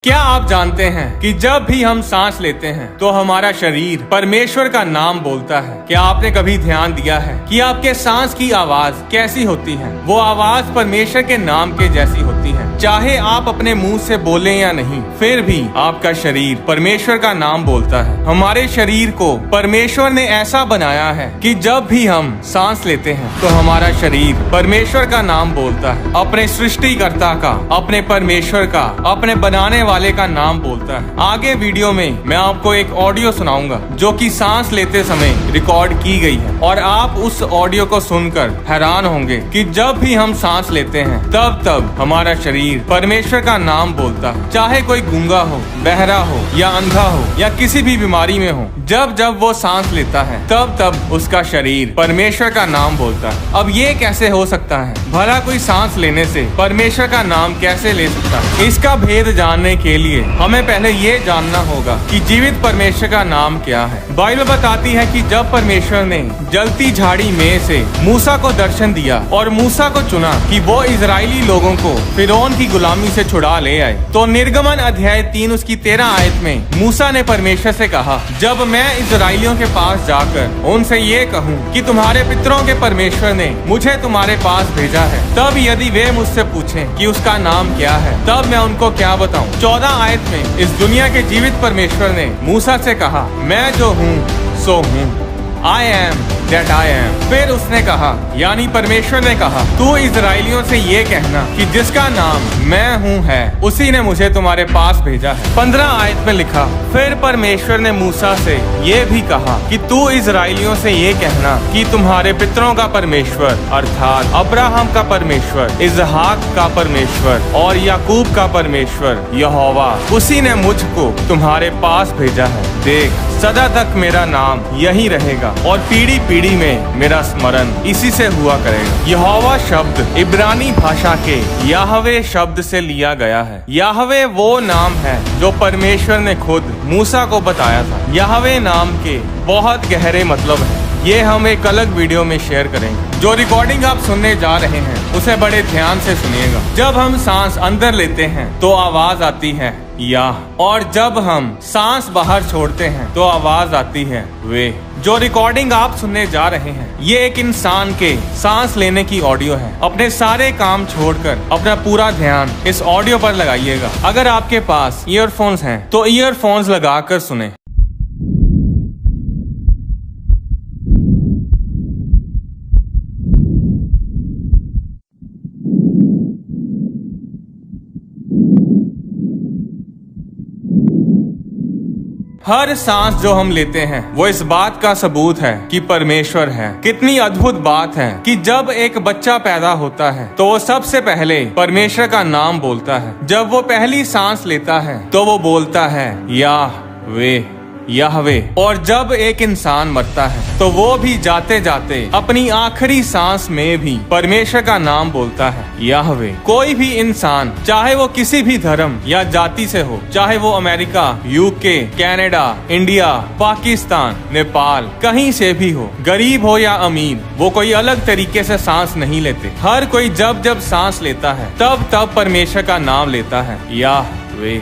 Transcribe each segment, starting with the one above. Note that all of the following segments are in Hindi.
क्या आप जानते हैं कि जब भी हम सांस लेते हैं तो हमारा शरीर परमेश्वर का नाम बोलता है। क्या आपने कभी ध्यान दिया है कि आपके सांस की आवाज कैसी होती है? वो आवाज परमेश्वर के नाम के जैसी होती है। चाहे आप अपने मुंह से बोलें या नहीं, फिर भी आपका शरीर परमेश्वर का नाम बोलता है। हमारे शरीर को परमेश्वर ने ऐसा बनाया है कि जब भी हम सांस लेते हैं तो हमारा शरीर परमेश्वर का नाम बोलता है, अपने सृष्टिकर्ता का, अपने परमेश्वर का, अपने बनाने वाले का नाम बोलता है। आगे वीडियो में मैं आपको एक ऑडियो सुनाऊंगा जो कि सांस लेते समय रिकॉर्ड की गई है और आप उस ऑडियो को सुनकर हैरान होंगे कि जब भी हम सांस लेते हैं तब हमारा शरीर परमेश्वर का नाम बोलता है। चाहे कोई गूंगा हो, बहरा हो या अंधा हो या किसी भी बीमारी में हो, जब वो सांस लेता है तब उसका शरीर परमेश्वर का नाम बोलता है। अब ये कैसे हो सकता है? भला कोई सांस लेने से परमेश्वर का नाम कैसे ले सकता है? इसका भेद जानने के लिए हमें पहले ये जानना होगा कि जीवित परमेश्वर का नाम क्या है। बाइबल बताती है कि जब परमेश्वर ने जलती झाड़ी में से मूसा को दर्शन दिया और मूसा को चुना कि वो इजरायली लोगों को फिरौन की गुलामी से छुड़ा ले आए, तो निर्गमन अध्याय 3 उसकी 13 आयत में मूसा ने परमेश्वर से कहा, जब मैं इजरायलियों के पास जाकर उनसे ये कहूँ कि तुम्हारे पितरों के परमेश्वर ने मुझे तुम्हारे पास भेजा है, तब यदि वे मुझसे पूछें कि उसका नाम क्या है, तब मैं उनको क्या बताऊं। 14 आयत में इस दुनिया के जीवित परमेश्वर ने मूसा से कहा, मैं जो हूँ सो हूँ, I am that I am। फिर उसने कहा, यानी परमेश्वर ने कहा, तू इजरायलियों से ये कहना कि जिसका नाम मैं हूँ है, उसी ने मुझे तुम्हारे पास भेजा है। 15 आयत में लिखा, फिर परमेश्वर ने मूसा से ये भी कहा कि तू इजरायलियों से ये कहना कि तुम्हारे पितरों का परमेश्वर अर्थात अब्राहम का परमेश्वर, इजहाक का परमेश्वर और याकूब का परमेश्वर यहोवा, उसी ने मुझको तुम्हारे पास भेजा है। देख, सदा तक मेरा नाम यही रहेगा और पीढ़ी पीढ़ी में मेरा स्मरण इसी से हुआ करेगा। यहोवा शब्द इब्रानी भाषा के याहवे शब्द से लिया गया है। याहवे वो नाम है जो परमेश्वर ने खुद मूसा को बताया था। याहवे नाम के बहुत गहरे मतलब है। ये हम एक अलग वीडियो में शेयर करेंगे। जो रिकॉर्डिंग आप सुनने जा रहे हैं उसे बड़े ध्यान से सुनिएगा। जब हम सांस अंदर लेते हैं तो आवाज आती है या, और जब हम सांस बाहर छोड़ते हैं तो आवाज आती है वे। जो रिकॉर्डिंग आप सुनने जा रहे हैं ये एक इंसान के सांस लेने की ऑडियो है। अपने सारे काम छोड़कर अपना पूरा ध्यान इस ऑडियो पर लगाइएगा। अगर आपके पास ईयरफोन्स हैं तो ईयरफोन्स लगाकर सुने। हर सांस जो हम लेते हैं वो इस बात का सबूत है कि परमेश्वर है। कितनी अद्भुत बात है कि जब एक बच्चा पैदा होता है तो वो सबसे पहले परमेश्वर का नाम बोलता है। जब वो पहली सांस लेता है तो वो बोलता है याहवे। और जब एक इंसान मरता है तो वो भी जाते जाते अपनी आखिरी सांस में भी परमेश्वर का नाम बोलता है, याहवे। कोई भी इंसान, चाहे वो किसी भी धर्म या जाति से हो, चाहे वो America, UK, Canada, India, Pakistan, Nepal, कहीं से भी हो, गरीब हो या अमीर, वो कोई अलग तरीके से सांस नहीं लेते। हर कोई जब सांस लेता है तब परमेश्वर का नाम लेता है, याहवे।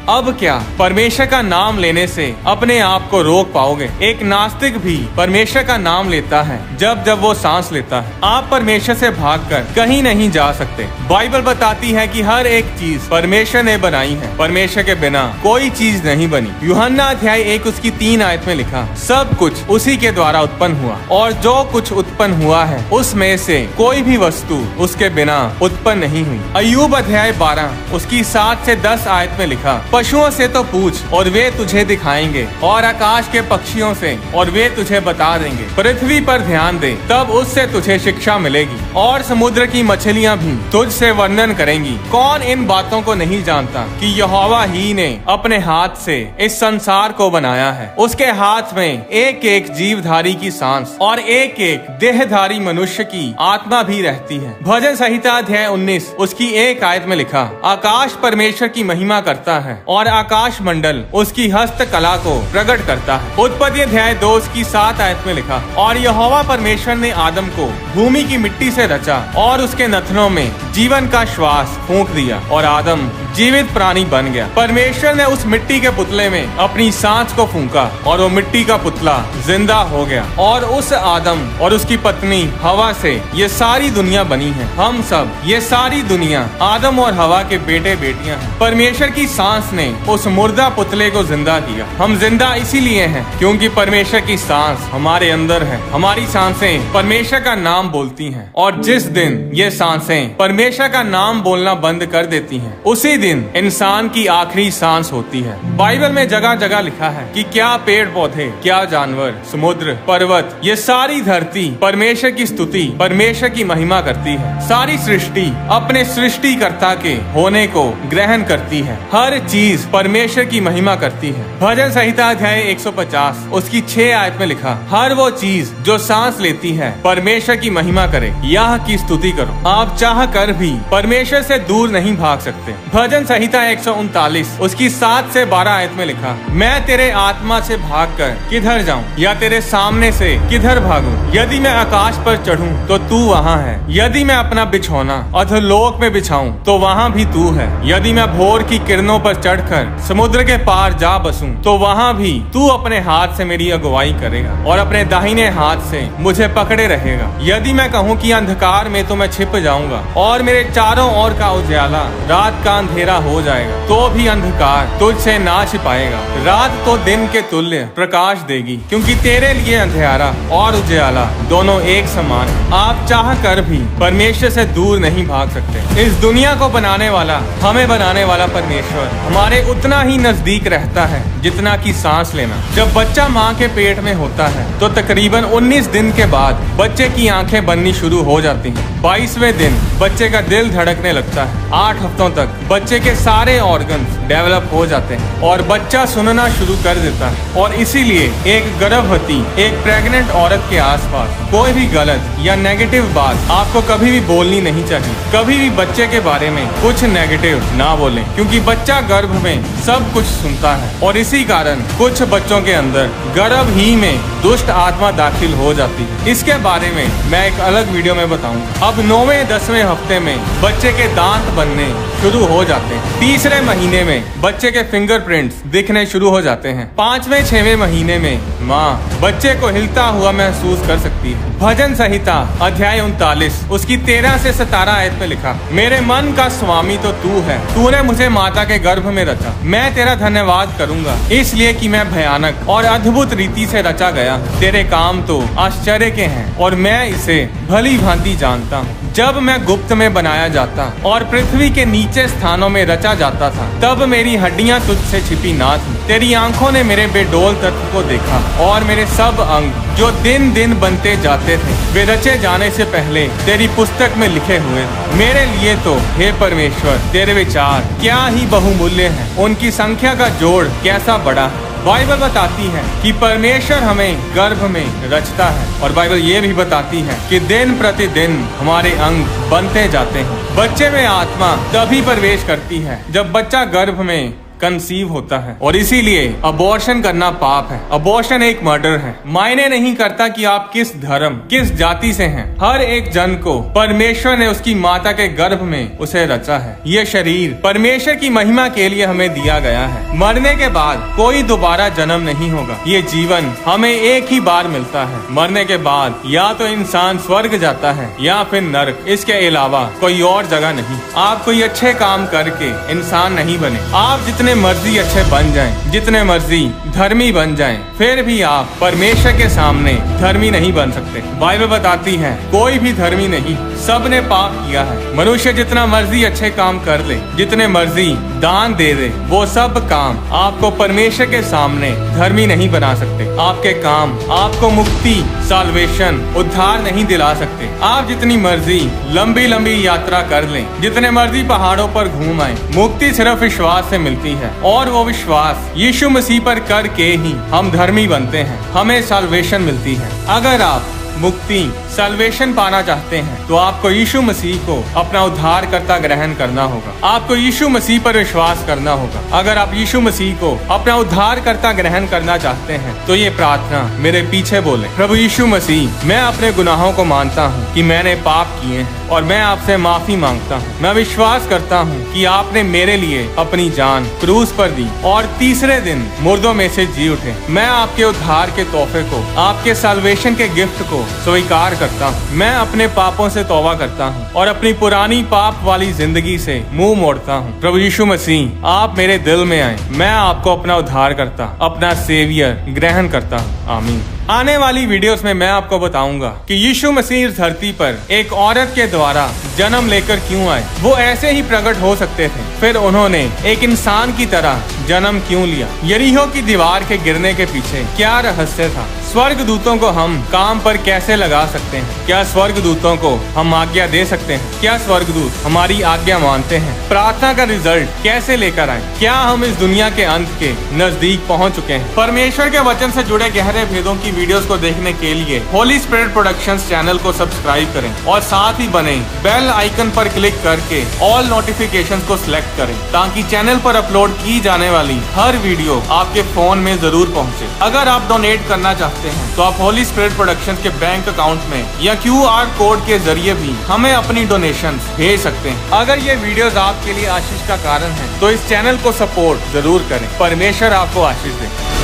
अब क्या परमेश्वर का नाम लेने से अपने आप को रोक पाओगे? एक नास्तिक भी परमेश्वर का नाम लेता है जब वो सांस लेता है। आप परमेश्वर से भागकर कहीं नहीं जा सकते। बाइबल बताती है कि हर एक चीज परमेश्वर ने बनाई है, परमेश्वर के बिना कोई चीज नहीं बनी। यूहन्ना अध्याय 1 उसकी 3 आयत में लिखा, सब कुछ उसी के द्वारा उत्पन्न हुआ और जो कुछ उत्पन्न हुआ है उसमें से कोई भी वस्तु उसके बिना उत्पन्न नहीं हुई। अय्यूब अध्याय 12 उसकी 7 से 10 आयत में लिखा, पशुओं से तो पूछ और वे तुझे दिखाएंगे और आकाश के पक्षियों से और वे तुझे बता देंगे। पृथ्वी पर ध्यान दे, तब उससे तुझे शिक्षा मिलेगी और समुद्र की मछलियां भी तुझसे वर्णन करेंगी। कौन इन बातों को नहीं जानता कि यहोवा ही ने अपने हाथ से इस संसार को बनाया है। उसके हाथ में एक एक जीवधारी की सांस और एक एक देहधारी मनुष्य की आत्मा भी रहती है। भजन संहिता अध्याय 19 उसकी 1 आयत में लिखा, आकाश परमेश्वर की महिमा करता है और आकाश मंडल उसकी हस्त कला को प्रकट करता है। उत्पत्ति अध्याय 2 की 7 आयत में लिखा, और यहोवा परमेश्वर ने आदम को भूमि की मिट्टी से रचा और उसके नथनों में जीवन का श्वास फूंक दिया और आदम जीवित प्राणी बन गया। परमेश्वर ने उस मिट्टी के पुतले में अपनी सांस को फूंका और वो मिट्टी का पुतला जिंदा हो गया। और उस आदम और उसकी पत्नी हवा से ये सारी दुनिया बनी है। हम सब, ये सारी दुनिया आदम और हवा के बेटे बेटियां हैं। परमेश्वर की सांस ने उस मुर्दा पुतले को जिंदा किया। हम जिंदा इसीलिए हैं क्योंकि परमेश्वर की सांस हमारे अंदर है। हमारी सांसें परमेश्वर का नाम बोलती हैं और जिस दिन ये सांसें परमेश्वर का नाम बोलना बंद कर देती हैं, उसी दिन इंसान की आखिरी सांस होती है। बाइबल में जगह जगह लिखा है कि क्या पेड़ पौधे, क्या जानवर, समुद्र, पर्वत, ये सारी धरती परमेश्वर की स्तुति, परमेश्वर की महिमा करती है। सारी सृष्टि अपने सृष्टिकर्ता के होने को ग्रहण करती है। हर चीज परमेश्वर की महिमा करती है। भजन संहिता अध्याय 150 उसकी 6 आयत में लिखा, हर वो चीज जो सांस लेती है परमेश्वर की महिमा करे, यह की स्तुति करो। आप चाह कर भी परमेश्वर से दूर नहीं भाग सकते। भजन संहिता 139 उसकी 7 से 12 आयत में लिखा, मैं तेरे आत्मा से भागकर किधर जाऊं या तेरे सामने से किधर भागूं? यदि मैं आकाश पर चढ़ूं तो तू वहां है। यदि मैं अपना बिछौना अधोलोक में बिछाऊं तो वहां भी तू है। यदि मैं भोर की किरणों पर चढ़कर समुद्र के पार जा बसूं तो वहां भी तू अपने हाथ से मेरी अगुवाई करेगा और अपने दाहिने हाथ से मुझे पकड़े रहेगा। यदि मैं कहूँ कि अंधकार में तो मैं छिप जाऊंगा और मेरे चारों ओर का उजाला रात का अंधेरा हो जाएगा, तो भी अंधकार तुझसे ना छिपाएगा। रात तो दिन के तुल्य प्रकाश देगी, क्योंकि तेरे लिए अंधेरा और उजाला दोनों एक समान है। आप चाह कर भी परमेश्वर से दूर नहीं भाग सकते। इस दुनिया को बनाने वाला, हमें बनाने वाला परमेश्वर हमारे उतना ही नजदीक रहता है जितना कि सांस लेना। जब बच्चा माँ के पेट में होता है तो तकरीबन 19 दिन के बाद बच्चे की आंखें बननी शुरू हो जाती हैं। 22वें दिन बच्चे का दिल धड़कने लगता है। 8 हफ्तों तक बच्चे के सारे ऑर्गन्स डेवलप हो जाते हैं और बच्चा सुनना शुरू कर देता है। और इसीलिए एक गर्भवती, एक प्रेग्नेंट औरत के आसपास कोई भी गलत या नेगेटिव बात आपको कभी भी बोलनी नहीं चाहिए। कभी भी बच्चे के बारे में कुछ नेगेटिव ना बोलें, क्योंकि बच्चा गर्भ में सब कुछ सुनता है और इसी कारण कुछ बच्चों के अंदर गर्भ ही में दुष्ट आत्मा दाखिल हो जाती है। इसके बारे में मैं एक अलग वीडियो में बताऊंगा। अब 9वें 10वें हफ्ते में बच्चे के दांत बनने शुरू हो जाते हैं। 3रे महीने में बच्चे के फिंगरप्रिंट्स दिखने शुरू हो जाते हैं। 5वें 6वें महीने में माँ बच्चे को हिलता हुआ महसूस कर सकती है। भजन संहिता अध्याय 39 उसकी 13 से 17 आयत में लिखा, मेरे मन का स्वामी तो तू है, तूने मुझे माता के गर्भ में रचा। मैं तेरा धन्यवाद करूंगा इसलिए कि मैं भयानक और अद्भुत रीति से रचा गया। तेरे काम तो आश्चर्य के हैं और मैं इसे भली भांति जानता हूँ। जब मैं गुप्त में बनाया जाता और पृथ्वी के नीचे स्थानों में रचा जाता था, तब मेरी हड्डियां तुझसे छिपी ना थी। तेरी आंखों ने मेरे बेडोल तत्व को देखा और मेरे सब अंग जो दिन दिन बनते जाते थे, वे रचे जाने से पहले तेरी पुस्तक में लिखे हुए थे। मेरे लिए तो हे परमेश्वर तेरे विचार क्या ही बहुमूल्य हैं, उनकी संख्या का जोड़ कैसा बड़ा है। बाइबल बताती है कि परमेश्वर हमें गर्भ में रचता है और बाइबल ये भी बताती है कि दिन प्रतिदिन हमारे अंग बनते जाते हैं। बच्चे में आत्मा तभी प्रवेश करती है जब बच्चा गर्भ में कंसीव होता है और इसीलिए अबॉर्शन करना पाप है। अबॉर्शन एक मर्डर है। मायने नहीं करता कि आप किस धर्म, किस जाति से हैं। हर एक जन को परमेश्वर ने उसकी माता के गर्भ में उसे रचा है। ये शरीर परमेश्वर की महिमा के लिए हमें दिया गया है। मरने के बाद कोई दोबारा जन्म नहीं होगा। ये जीवन हमें एक ही बार मिलता है। मरने के बाद या तो इंसान स्वर्ग जाता है या फिर नरक। इसके अलावा कोई और जगह नहीं। आप कोई अच्छे काम करके इंसान नहीं बने। आप जितने मर्जी अच्छे बन जाएं, जितने मर्जी धर्मी बन जाएं, फिर भी आप परमेश्वर के सामने धर्मी नहीं बन सकते। बाइबल बताती है कोई भी धर्मी नहीं, सब ने पाप किया है। मनुष्य जितना मर्जी अच्छे काम कर ले, जितने मर्जी दान दे दे, वो सब काम आपको परमेश्वर के सामने धर्मी नहीं बना सकते। आपके काम आपको मुक्ति, साल्वेशन, उद्धार नहीं दिला सकते। आप जितनी मर्जी लंबी लंबी यात्रा कर लें, जितने मर्जी पहाड़ों पर घूम आए, मुक्ति सिर्फ विश्वास से मिलती है और वो विश्वास यीशु मसीह पर करके ही हम धर्मी बनते हैं। हमें साल्वेशन मिलती है। अगर आप मुक्ति, साल्वेशन पाना चाहते हैं तो आपको यीशु मसीह को अपना उद्धारकर्ता ग्रहण करना होगा। आपको यीशु मसीह पर विश्वास करना होगा। अगर आप यीशु मसीह को अपना उद्धारकर्ता ग्रहण करना चाहते हैं तो ये प्रार्थना मेरे पीछे बोले, प्रभु यीशु मसीह, मैं अपने गुनाहों को मानता हूँ कि मैंने पाप किए हैं और मैं आपसे माफी मांगता हूँ। मैं विश्वास करता हूँ कि आपने मेरे लिए अपनी जान क्रूस पर दी और तीसरे दिन मुर्दों में से जी उठे। मैं आपके उद्धार के तोहफे को, आपके साल्वेशन के गिफ्ट को स्वीकार करता हूँ। मैं अपने पापों से तौबा करता हूँ और अपनी पुरानी पाप वाली जिंदगी से मुंह मोड़ता हूँ। प्रभु यीशु मसीह, आप मेरे दिल में आए। मैं आपको अपना उद्धार करता, अपना सेवियर ग्रहण करता हूँ। आमीन। आने वाली वीडियोस में मैं आपको बताऊंगा कि यीशु मसीह इस धरती पर एक औरत के द्वारा जन्म लेकर क्यों आए। वो ऐसे ही प्रकट हो सकते थे, फिर उन्होंने एक इंसान की तरह जन्म क्यों लिया। यरीहो की दीवार के गिरने के पीछे क्या रहस्य था। स्वर्ग दूतों को हम काम पर कैसे लगा सकते हैं। क्या स्वर्ग दूतों को हम आज्ञा दे सकते हैं। क्या स्वर्ग दूत हमारी आज्ञा मानते हैं। प्रार्थना का रिजल्ट कैसे लेकर आए। क्या हम इस दुनिया के अंत के नजदीक पहुंच चुके हैं। परमेश्वर के वचन से जुड़े गहरे भेदों की वीडियोस को देखने के लिए होली स्पिरिट प्रोडक्शंस चैनल को सब्सक्राइब करें और साथ ही बने बेल आइकन पर क्लिक करके ऑल नोटिफिकेशंस को सिलेक्ट करें, ताकि चैनल पर अपलोड की जाने वाली हर वीडियो आपके फोन में जरूर पहुंचे। अगर आप डोनेट करना चाहते हैं तो आप होली स्पिरिट प्रोडक्शंस के बैंक अकाउंट में या QR कोड के जरिए भी हमें अपनी डोनेशन भेज सकते हैं। अगर ये वीडियोस आपके लिए आशीष का कारण है तो इस चैनल को सपोर्ट जरूर करें। परमेश्वर आपको आशीष दे।